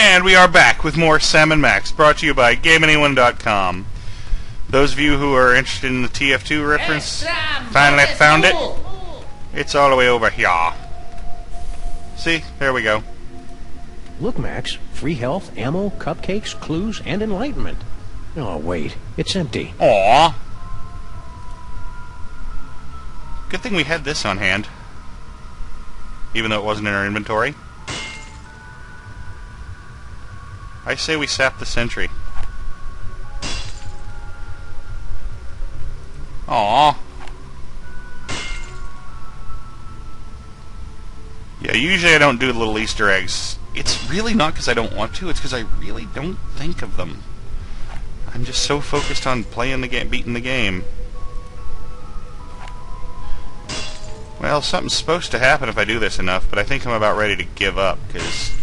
And we are back with more Sam and Max, brought to you by GameAnyone.com. Those of you who are interested in the TF2 reference, finally found it. It's all the way over here. See? There we go. Look, Max. Free health, ammo, cupcakes, clues, and enlightenment. Oh, wait. It's empty. Aww. Good thing we had this on hand. Even though it wasn't in our inventory. I say we sap the sentry. Aww. Yeah, usually I don't do little Easter eggs. It's really not because I don't want to, it's because I really don't think of them. I'm just so focused on playing the game, beating the game. Well, something's supposed to happen if I do this enough, but I think I'm about ready to give up, because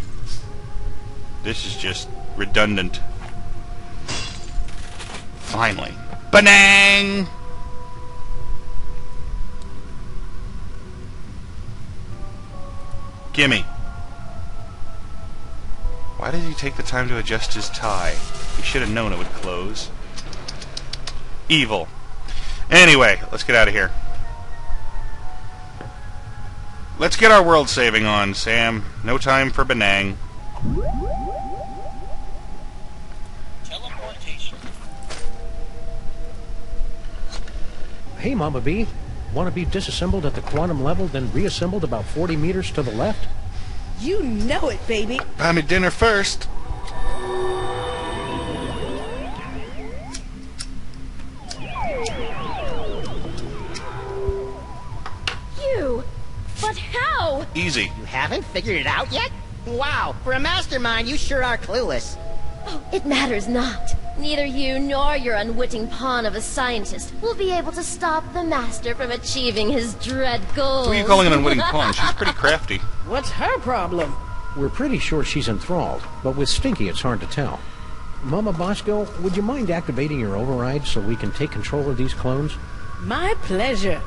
this is just redundant. Finally. Banang! Gimme. Why did he take the time to adjust his tie? He should have known it would close. Evil. Anyway, let's get out of here. Let's get our world saving on, Sam. No time for Benang. Teleportation. Hey, Mama B. Want to be disassembled at the quantum level, then reassembled about 40 meters to the left? You know it, baby. Buy me dinner first. You? But how? Easy. You haven't figured it out yet? Wow, for a mastermind, you sure are clueless. Oh, it matters not. Neither you nor your unwitting pawn of a scientist will be able to stop the master from achieving his dread goals. What are you calling an unwitting pawn? She's pretty crafty. What's her problem? We're pretty sure she's enthralled, but with Stinky it's hard to tell. Mama Bosco, would you mind activating your override so we can take control of these clones? My pleasure.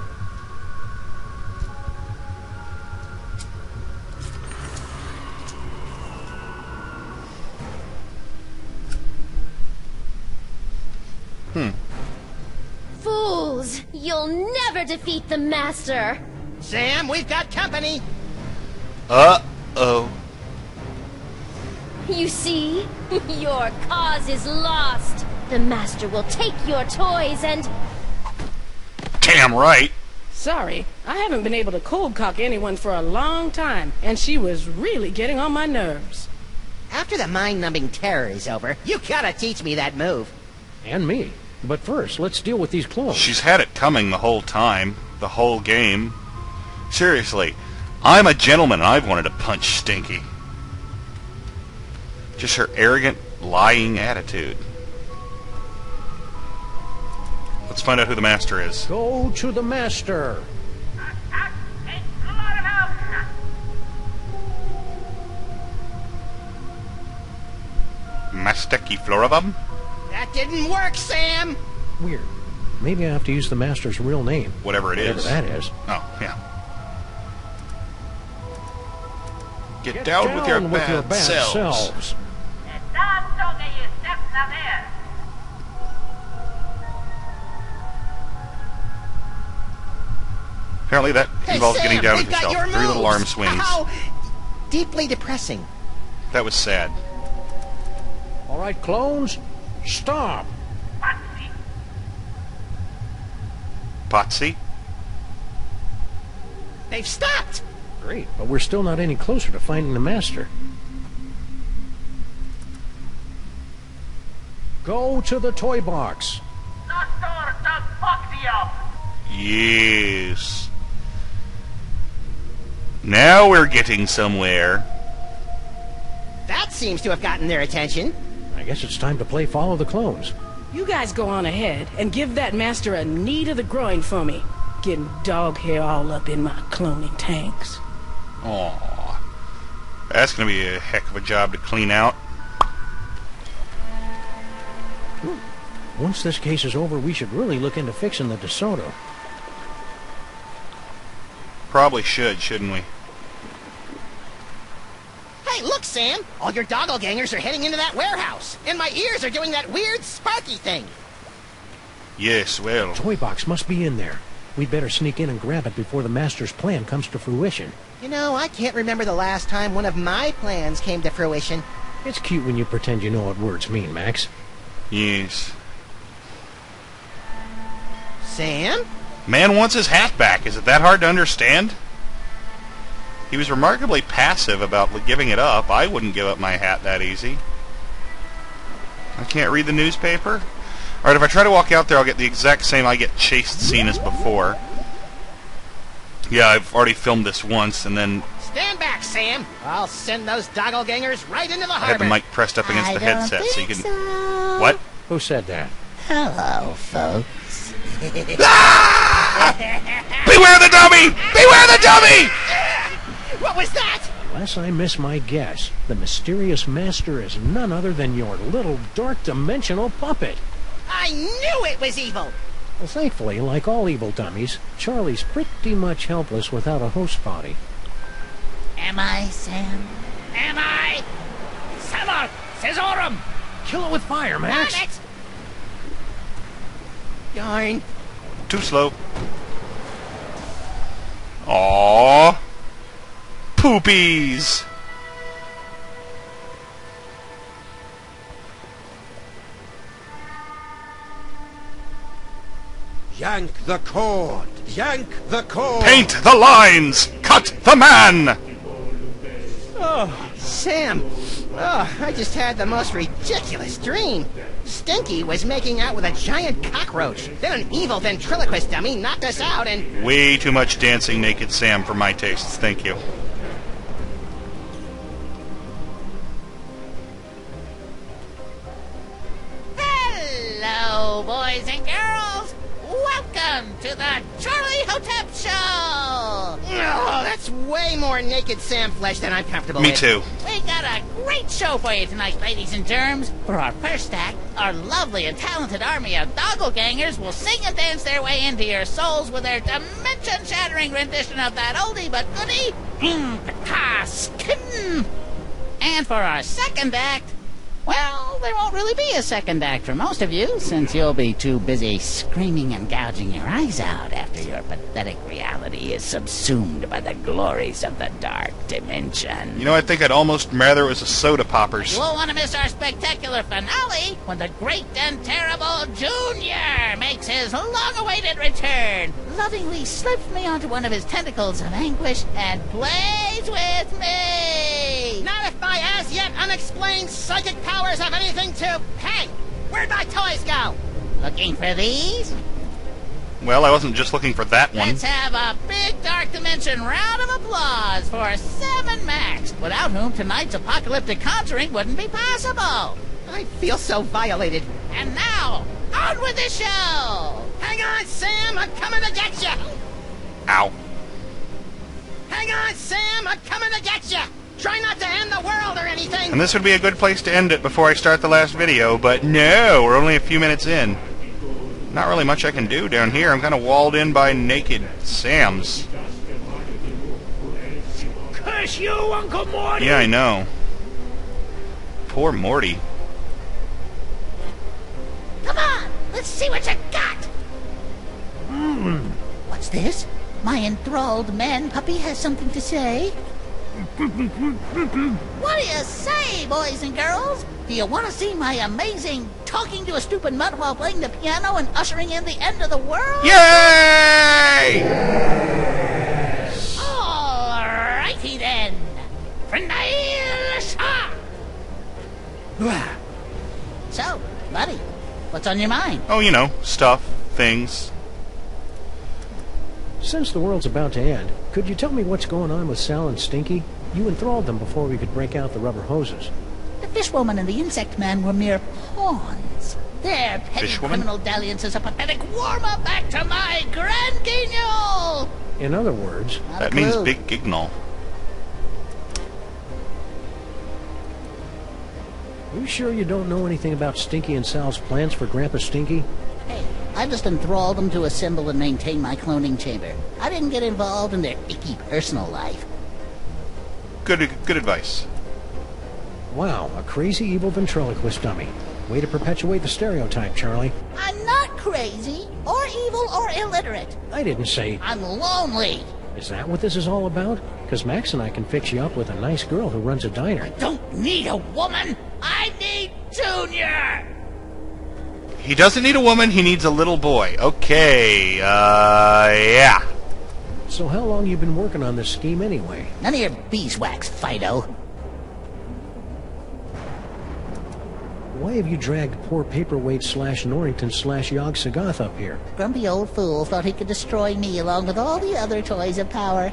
Fools! You'll never defeat the master! Sam, we've got company. Uh-oh. You see? Your cause is lost. The master will take your toys and... Damn right. Sorry, I haven't been able to cold cock anyone for a long time, and she was really getting on my nerves. After the mind-numbing terror is over, you gotta teach me that move. And me. But first, let's deal with these clones. She's had it coming the whole time. The whole game. Seriously. I'm a gentleman and I've wanted to punch Stinky. Just her arrogant, lying attitude. Let's find out who the master is. Go to the master. Masteki Floribum? That didn't work, Sam. Weird. Maybe I have to use the master's real name. Whatever it Whatever is. that is. Oh, yeah. Get down with your bad selves. Apparently that involves Sam, getting down with we've got yourself. your 3 little moves. arm swings. How deeply depressing. That was sad. All right, clones, stop. Potsy? They've stopped. Great, but we're still not any closer to finding the master. Go to the toy box. Yes. Now we're getting somewhere. That seems to have gotten their attention. I guess it's time to play Follow the Clones. You guys go on ahead and give that master a knee to the groin for me. Getting dog hair all up in my cloning tanks. Aww. That's gonna be a heck of a job to clean out. Once this case is over, we should really look into fixing the DeSoto. Probably should, shouldn't we? Hey, look, Sam. All your doppelgangers are heading into that warehouse. And my ears are doing that weird sparky thing. Yes, well... Toy box must be in there. We'd better sneak in and grab it before the Master's plan comes to fruition. You know, I can't remember the last time one of my plans came to fruition. It's cute when you pretend you know what words mean, Max. Yes. Sam? Man wants his hat back. Is it that hard to understand? He was remarkably passive about giving it up. I wouldn't give up my hat that easy. I can't read the newspaper? Alright, if I try to walk out there, I'll get the exact same I get chased scene as before. Yeah, I've already filmed this once, and then... Stand back, Sam. I'll send those doppelgangers right into the harbor. I had the mic pressed up against the headset, so you can... So. What? Who said that? Hello, folks. Ah! Beware the dummy! Beware the dummy! What was that? Unless I miss my guess, the mysterious Master is none other than your little dark dimensional puppet. I knew it was evil. Well, thankfully, like all evil dummies, Charlie's pretty much helpless without a host body. Am I, Sam? Am I? Samar! Cesarum! Kill it with fire, Max! Darn it! Darn. Too slow. Aww. Poopies! Yank the cord! Yank the cord! Paint the lines! Cut the man! Oh, Sam. Oh, I just had the most ridiculous dream. Stinky was making out with a giant cockroach. Then an evil ventriloquist dummy knocked us out and... Way too much dancing naked Sam for my tastes, thank you. Hello, boys and girls. Welcome to the Charlie Hotep Show. Oh, that's way more naked Sam flesh than I'm comfortable Me with. too. We got a great show for you tonight, ladies and germs. For our first act, our lovely and talented army of doppelgangers will sing and dance their way into your souls with their dimension-shattering rendition of that oldie but goodie, Skin. And for our second act, well, there won't really be a second act for most of you, since you'll be too busy screaming and gouging your eyes out after your pathetic reality is subsumed by the glories of the dark dimension. You know, I think I'd almost rather it was a soda poppers. You won't want to miss our spectacular finale when the great and terrible Junior makes his long-awaited return, lovingly slips me onto one of his tentacles of anguish and plays with me. Not if my as-yet unexplained psychic powers have anything to... Hey, where'd my toys go? Looking for these? Well, I wasn't just looking for that one. Let's have a big Dark Dimension round of applause for Sam and Max, without whom tonight's apocalyptic conjuring wouldn't be possible. I feel so violated. And now, on with the show! Hang on, Sam, I'm coming to get you. Ow. Hang on, Sam, I'm coming to get you. Try not to end the world or anything. And this would be a good place to end it before I start the last video, but no, we're only a few minutes in. Not really much I can do down here. I'm kind of walled in by naked Sams. Curse you, Uncle Morty! Yeah, I know. Poor Morty. Come on, let's see what you got! What's this? My enthralled man puppy has something to say. What do you say, boys and girls? Do you want to see my amazing talking to a stupid mutt while playing the piano and ushering in the end of the world? Yay! Alrighty then. So, buddy, what's on your mind? Oh, you know, stuff, things. Since the world's about to end, could you tell me what's going on with Sal and Stinky? You enthralled them before we could break out the rubber hoses. The fishwoman and the insect man were mere pawns. Their petty Fishwoman? criminal dalliance is a pathetic warm-up back to my grand guignol! In other words, Not a That means clue. big gignol. are you sure you don't know anything about Stinky and Sal's plans for Grandpa Stinky? Hey, I just enthralled them to assemble and maintain my cloning chamber. I didn't get involved in their icky personal life. Good advice. Wow, a crazy evil ventriloquist dummy. Way to perpetuate the stereotype, Charlie. I'm not crazy, or evil, or illiterate. I didn't say... I'm lonely. Is that what this is all about? Because Max and I can fix you up with a nice girl who runs a diner. Don't need a woman. I need Junior. He doesn't need a woman, he needs a little boy. Okay, yeah. So how long you been working on this scheme anyway? None of your beeswax, Fido. Why have you dragged poor Paperweight/Norrington/Yog-Sothoth up here? Grumpy old fool thought he could destroy me along with all the other toys of power.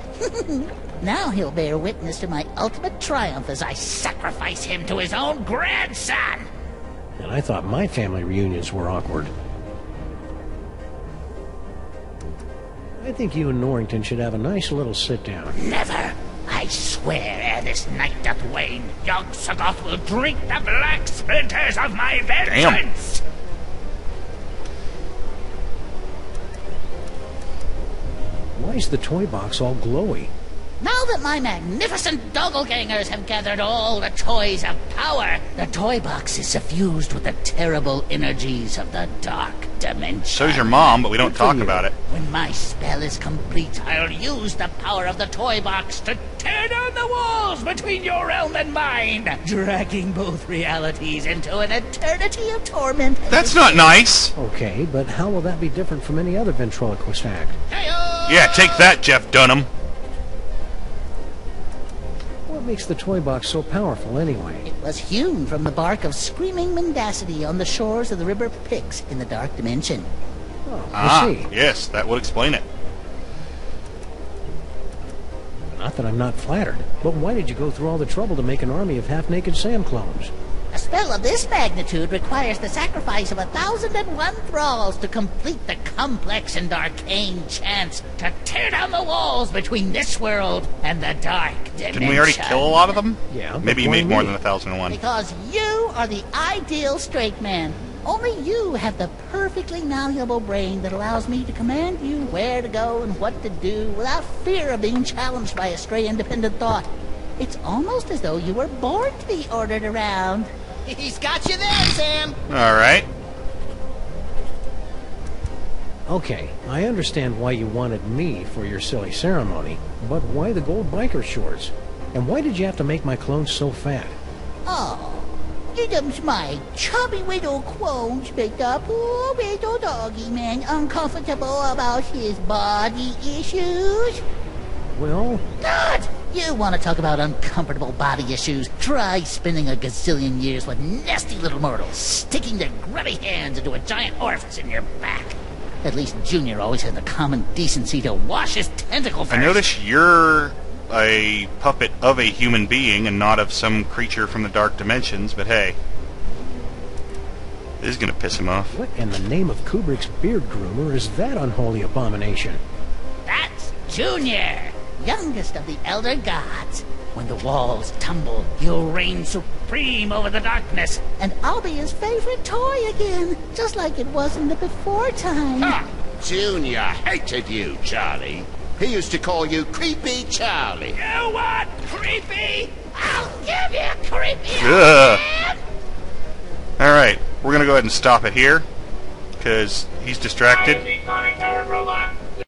Now he'll bear witness to my ultimate triumph as I sacrifice him to his own grandson. And I thought my family reunions were awkward. I think you and Norrington should have a nice little sit-down. Never! I swear, ere this night doth wane, Yog-Sothoth will drink the black splinters of my vengeance! Why's the toy box all glowy? Now that my magnificent doppelgangers have gathered all the toys of power, the toy box is suffused with the terrible energies of the dark dimension. So's your mom, but we don't talk about it. When my spell is complete, I'll use the power of the toy box to tear down the walls between your realm and mine, dragging both realities into an eternity of torment. That's not nice. Okay, but how will that be different from any other ventriloquist act? Yeah, take that, Jeff Dunham. What makes the toy box so powerful anyway? It was hewn from the bark of screaming mendacity on the shores of the river Pyx in the dark dimension. Oh, I see. Yes, that would explain it. Not that I'm not flattered, but why did you go through all the trouble to make an army of half-naked Sam clones? A spell of this magnitude requires the sacrifice of 1,001 thralls to complete the complex and arcane chance to tear down the walls between this world and the dark dimension. Didn't we already kill a lot of them? Yeah. Maybe you made more than 1,001. Because you are the ideal straight man. Only you have the perfectly malleable brain that allows me to command you where to go and what to do without fear of being challenged by a stray independent thought. It's almost as though you were born to be ordered around. He's got you there, Sam. All right. Okay, I understand why you wanted me for your silly ceremony, but why the gold biker shorts? And why did you have to make my clones so fat? Oh, them's my chubby little clones make the poor little doggy man uncomfortable about his body issues. Well... God! You want to talk about uncomfortable body issues? Try spending a gazillion years with nasty little mortals, sticking their grubby hands into a giant orifice in your back. At least Junior always had the common decency to wash his tentacle first. I notice you're a puppet of a human being and not of some creature from the dark dimensions, but hey. This is going to piss him off. What in the name of Kubrick's beard groomer is that unholy abomination? That's Junior! Youngest of the elder gods. When the walls tumble, he'll reign supreme over the darkness, and I'll be his favorite toy again, just like it was in the before time. Ha! Junior hated you, Charlie. He used to call you Creepy Charlie. You want creepy? I'll give you creepy Ugh. again! Alright, we're going to go ahead and stop it here, because he's distracted. Declining powered robot.